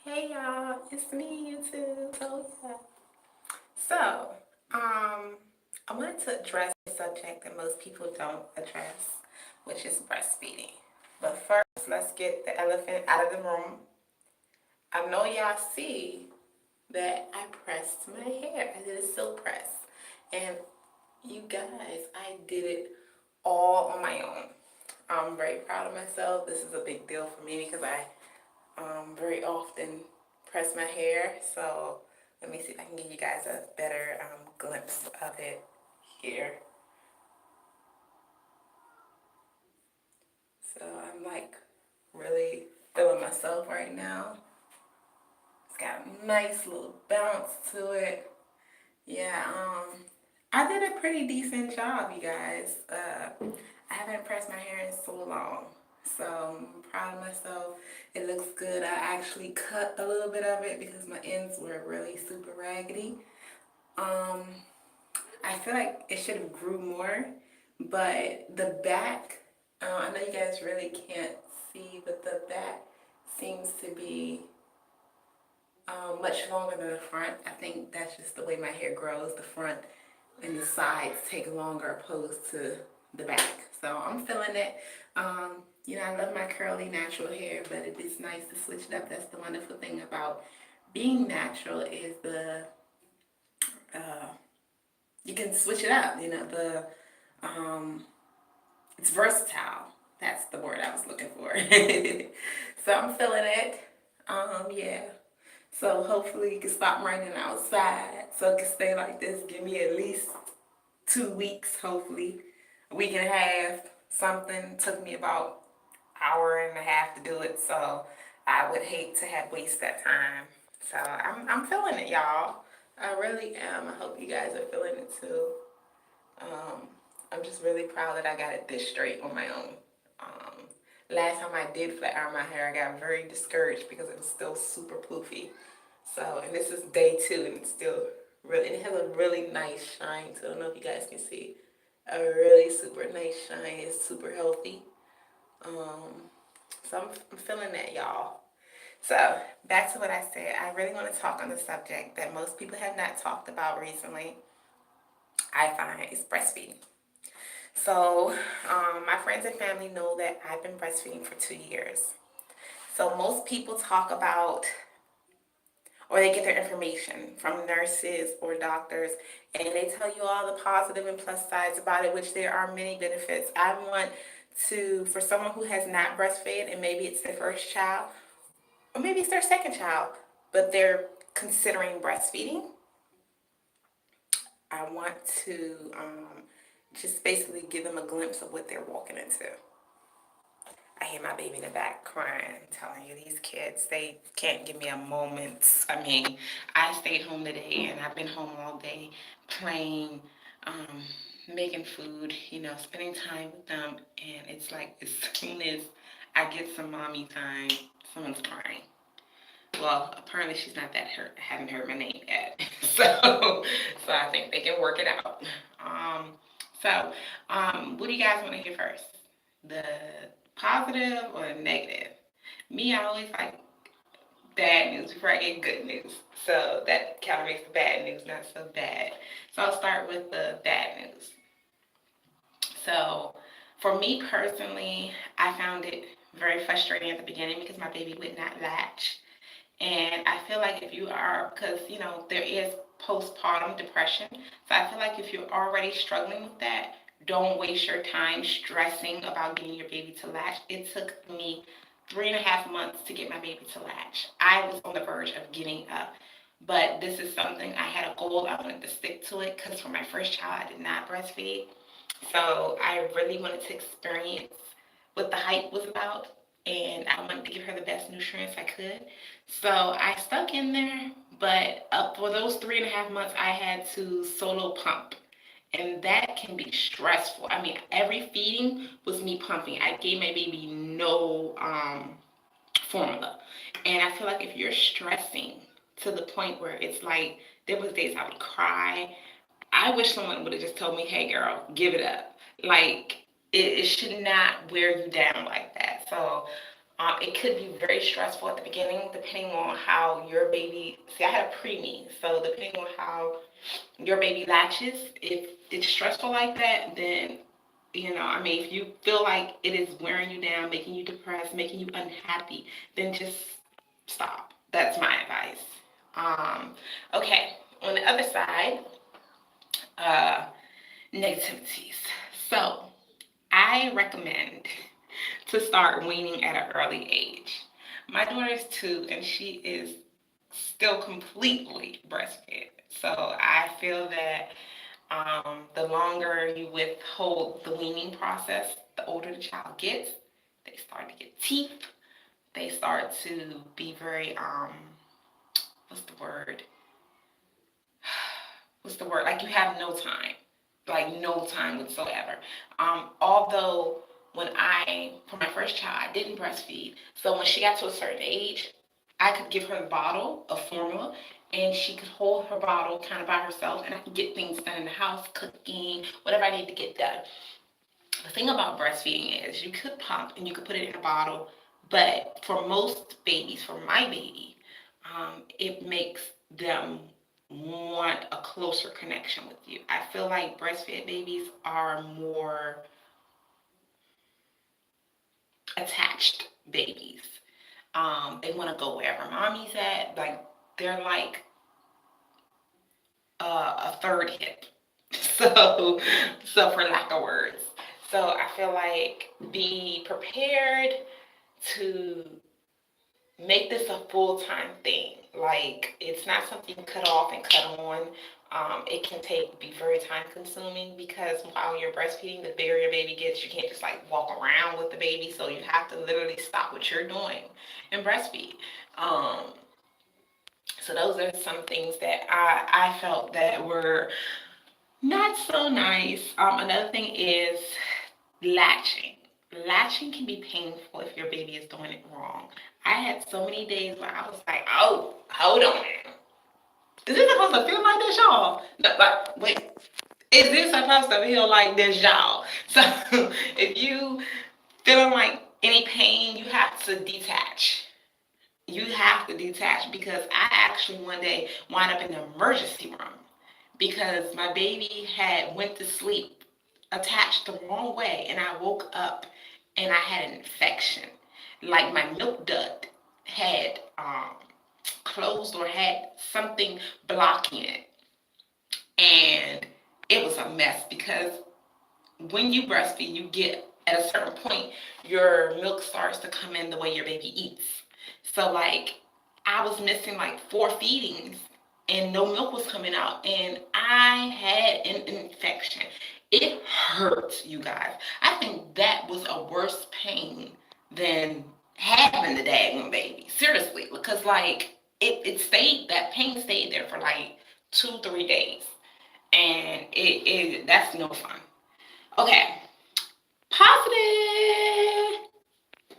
Hey y'all, it's me, YouTube. So, I wanted to address a subject that most people don't address, which is breastfeeding. But first, let's get the elephant out of the room. I know y'all see that I pressed my hair. I did a silk press. And you guys, I did it all on my own. I'm very proud of myself. This is a big deal for me because I very often press my hair. So let me see if I can give you guys a better glimpse of it here. So I'm like really feeling myself right now. It's got a nice little bounce to it. Yeah, I did a pretty decent job, you guys. I haven't pressed my hair in so long, so I'm proud of myself. It looks good. I actually cut a little bit of it because my ends were really super raggedy. Um, I feel like it should have grew more, but the back, I know you guys really can't see, but the back seems to be much longer than the front. I think that's just the way my hair grows. The front and the sides take longer opposed to the back. So I'm feeling it. I love my curly natural hair, but it is nice to switch it up. That's the wonderful thing about being natural is uh, you can switch it up. Um, it's versatile. That's the word I was looking for. So I'm feeling it. Yeah. So hopefully it can stop raining outside so it can stay like this. Give me at least 2 weeks, hopefully. A week and a half, something. Took me about an hour and a half to do it. So I would hate to have waste that time. So I'm feeling it, y'all. I really am. I hope you guys are feeling it too. Um, I'm just really proud that I got it this straight on my own. Last time I did flat iron my hair, I got very discouraged because it was still super poofy. So, and this is day 2 and it's still really, it has a really nice shine. So I don't know if you guys can see a really super nice shine. It's super healthy. Um, so I'm feeling that, y'all. So back to what I said. I really want to talk on the subject that most people have not talked about recently. I find is breastfeeding. So, my friends and family know that I've been breastfeeding for 2 years. So, most people talk about or they get their information from nurses or doctors and they tell you all the positive and plus sides about it, which there are many benefits. I want to, for someone who has not breastfed and maybe it's their first child or maybe it's their second child, but they're considering breastfeeding, I want to just basically give them a glimpse of what they're walking into. I hear my baby in the back crying, telling you these kids, they can't give me a moment. I mean, I stayed home today and I've been home all day playing, um, making food, spending time with them. And it's like as soon as I get some mommy time, someone's crying. Well, apparently she's not that hurt. I haven't heard my name yet. So I think they can work it out. Um, what do you guys want to hear first? The positive or the negative? Me, I always like bad news before I get good news. So that kind of makes the bad news not so bad. So I'll start with the bad news. So for me personally, I found it very frustrating at the beginning because my baby would not latch. And I feel like if you are, because, there is postpartum depression. So I feel like if you're already struggling with that, don't waste your time stressing about getting your baby to latch. It took me 3.5 months to get my baby to latch. I was on the verge of giving up. But this is something I had a goal. I wanted to stick to it because for my first child, I did not breastfeed. So I really wanted to experience what the hype was about, and I wanted to give her the best nutrients I could. So I stuck in there, but for those 3.5 months, I had to solo pump. And that can be stressful. I mean, every feeding was me pumping. I gave my baby no formula. And I feel like if you're stressing to the point where it's like, there was days I would cry. I wish someone would have just told me, hey girl, give it up. Like, it should not wear you down like that. So It could be very stressful at the beginning, depending on how your baby. See, I had a preemie, so depending on how your baby latches, if it's stressful like that, then I mean, if you feel like it is wearing you down, making you depressed, making you unhappy, then just stop. That's my advice. Okay, on the other side, uh, negativities. So I recommend to start weaning at an early age. My daughter is 2 and she is still completely breastfed. So I feel that the longer you withhold the weaning process, the older the child gets. They start to get teeth. They start to be very what's the word? What's the word? Like you have no time, like no time whatsoever. Although when for my first child, I didn't breastfeed. So when she got to a certain age, I could give her the bottle of formula and she could hold her bottle kind of by herself and I could get things done in the house, cooking, whatever I need to get done. The thing about breastfeeding is you could pump and you could put it in a bottle, but for most babies, for my baby, it makes them want a closer connection with you. I feel like breastfed babies are more attached babies. They want to go wherever mommy's at. Like they're like a third hip. So for lack of words. So I feel like be prepared to make this a full-time thing. Like it's not something you cut off and cut on. It can be very time consuming because while you're breastfeeding, the bigger your baby gets, you can't just like walk around with the baby. So you have to literally stop what you're doing and breastfeed. Um, so those are some things that I felt that were not so nice. Another thing is latching. Latching can be painful if your baby is doing it wrong. I had so many days where I was like, oh, hold on. Is this supposed to feel like this, y'all? No, like, wait, is this supposed to feel like this, y'all? So if you feeling like any pain, you have to detach. You have to detach because I actually one day wound up in the emergency room because my baby had went to sleep attached the wrong way and I woke up and I had an infection. Like my milk duct had closed or had something blocking it. And it was a mess because when you breastfeed, you get at a certain point, your milk starts to come in the way your baby eats. So like I was missing like 4 feedings and no milk was coming out and I had an infection. It hurt, you guys. I think that was a worse pain than having the daggone baby. Seriously, because like it stayed, that pain stayed there for like 2, 3 days. And that's no fun. Okay, positive.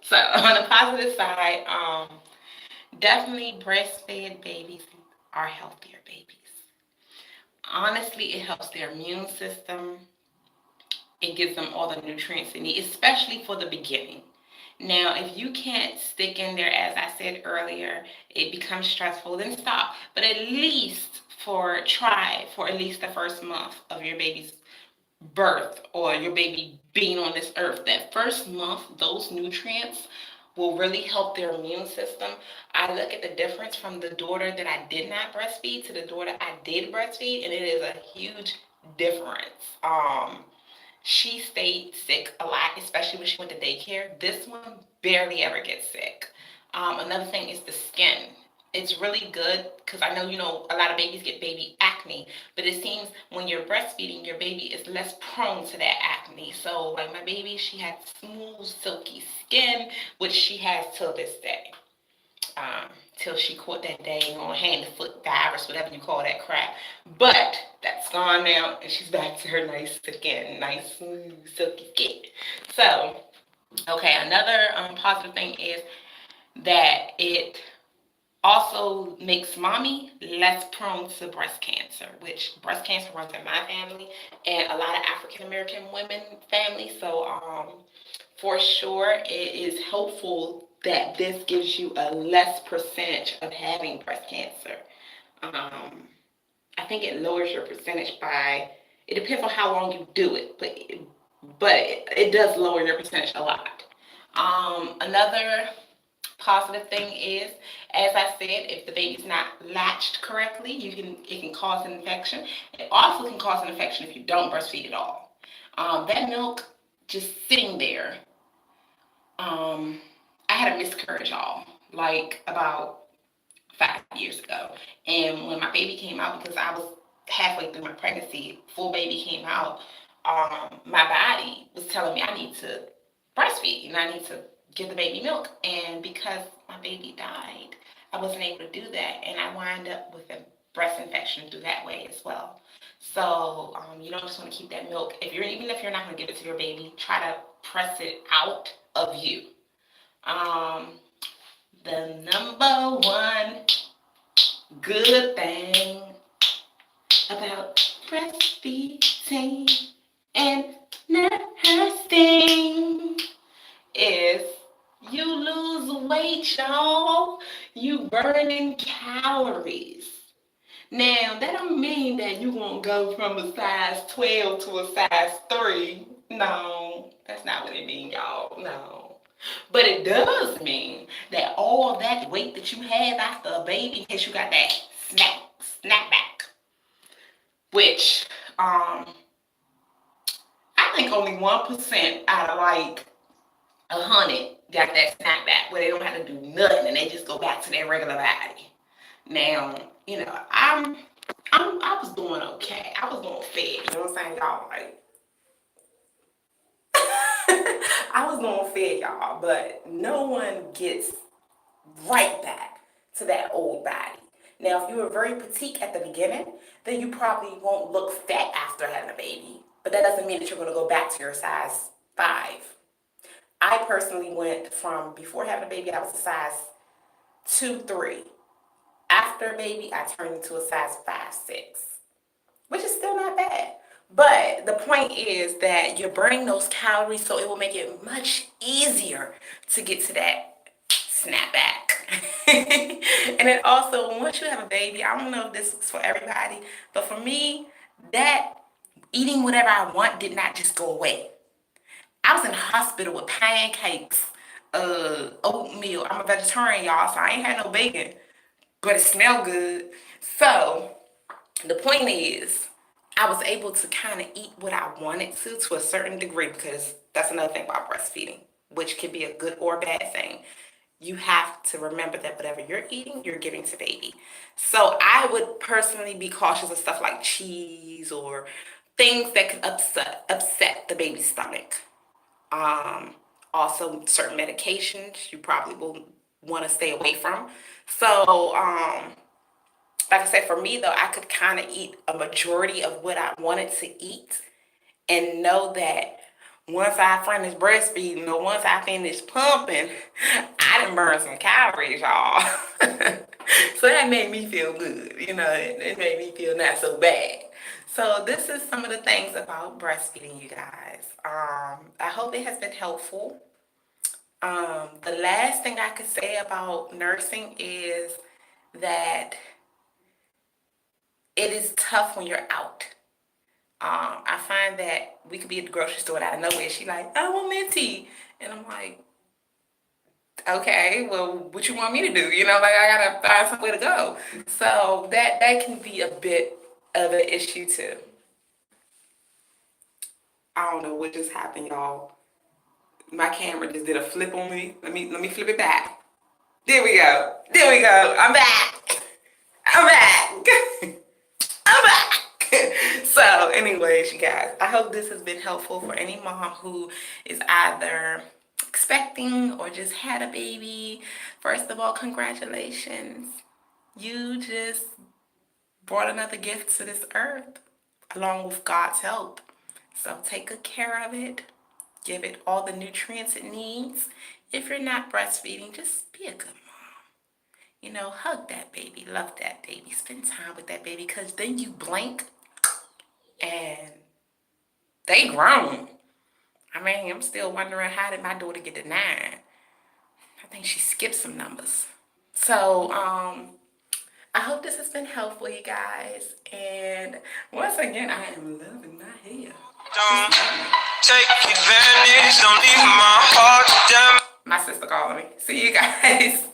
So on the positive side, definitely breastfed babies are healthier babies. Honestly, it helps their immune system. It gives them all the nutrients they need, especially for the beginning. Now, if you can't stick in there, as I said earlier, it becomes stressful, then stop. But at least try for at least the first month of your baby's birth or your baby being on this earth. That first month, those nutrients will really help their immune system. I look at the difference from the daughter that I did not breastfeed to the daughter I did breastfeed, and it is a huge difference. She stayed sick a lot, especially when she went to daycare. This one barely ever gets sick. Another thing is the skin. It's really good because I know, a lot of babies get baby acne, but it seems when you're breastfeeding, your baby is less prone to that acne. So, like my baby, she had smooth, silky skin, which she has till this day. Till she caught that dang on hand, foot virus, whatever you call that crap. But that's gone now, and she's back to her nice skin, nice smooth, silky skin. So, okay, another positive thing is that it also makes mommy less prone to breast cancer, which breast cancer runs in my family and a lot of African American women families. So, for sure, it is helpful that this gives you a less percentage of having breast cancer. I think it lowers your percentage by, it depends on how long you do it, but it does lower your percentage a lot. Another positive thing is, as I said, if the baby's not latched correctly, it can cause an infection. It also can cause an infection if you don't breastfeed at all. That milk just sitting there. I had a miscarriage, y'all, like about 5 years ago. And when my baby came out, because I was halfway through my pregnancy, full baby came out, my body was telling me I need to breastfeed and I need to give the baby milk. And because my baby died, I wasn't able to do that. And I wind up with a breast infection through that way as well. So you don't just want to keep that milk. Even if you're not going to give it to your baby, try to press it out of you. Um, the number one good thing about breastfeeding and nursing is you lose weight, y'all. You burning calories. Now, that don't mean that you won't go from a size 12 to a size 3. No, that's not what it means, y'all. No. But it does mean that all that weight that you have after a baby, in case you got that snapback, which I think only 1% out of like 100 got that snapback where they don't have to do nothing and they just go back to their regular body. Now, I was doing okay. I was doing fed. You know what I'm saying, y'all? Like, I was doing fed, y'all, but no one gets right back to that old body. Now, if you were very petite at the beginning, then you probably won't look fat after having a baby. But that doesn't mean that you're going to go back to your size 5. I personally went from, before having a baby, I was a size 2, 3. After a baby, I turned into a size 5, 6, which is still not bad. But the point is that you're burning those calories, so it will make it much easier to get to that snapback. And then also, once you have a baby, I don't know if this is for everybody, but for me, that eating whatever I want did not just go away. I was in the hospital with pancakes, oatmeal. I'm a vegetarian, y'all, so I ain't had no bacon, but it smelled good. So the point is, I was able to kind of eat what I wanted to a certain degree, because that's another thing about breastfeeding, which can be a good or bad thing. You have to remember that whatever you're eating, you're giving to baby. So I would personally be cautious of stuff like cheese or things that could upset the baby's stomach. Um, Also, certain medications you probably will want to stay away from. So, like I said, for me though, I could kind of eat a majority of what I wanted to eat and know that once I finish breastfeeding or once I finish pumping, I done burned some calories, y'all. So that made me feel good. It made me feel not so bad. So this is some of the things about breastfeeding, you guys. I hope it has been helpful. The last thing I could say about nursing is that it is tough when you're out. I find that we could be at the grocery store and out of nowhere, she like, I want minty. And I'm like, okay, well, what you want me to do? Like I gotta find somewhere to go. So that can be a bit of an issue too. I don't know what just happened, y'all. My camera just did a flip on me. Let me flip it back. There we go. There we go. I'm back. I'm back. I'm back. So, anyways, you guys, I hope this has been helpful for any mom who is either expecting or just had a baby. First of all, congratulations. You just brought another gift to this earth along with God's help. So, take good care of it. Give it all the nutrients it needs. If you're not breastfeeding, just be a good mom. Hug that baby, love that baby, spend time with that baby, because then you blink and they grown. I mean, I'm still wondering, how did my daughter get to 9? I think she skipped some numbers. So, I hope this has been helpful, you guys. And once again, I am loving my hair. Don't take advantage, don't leave my heart down. My sister calling me. See you guys.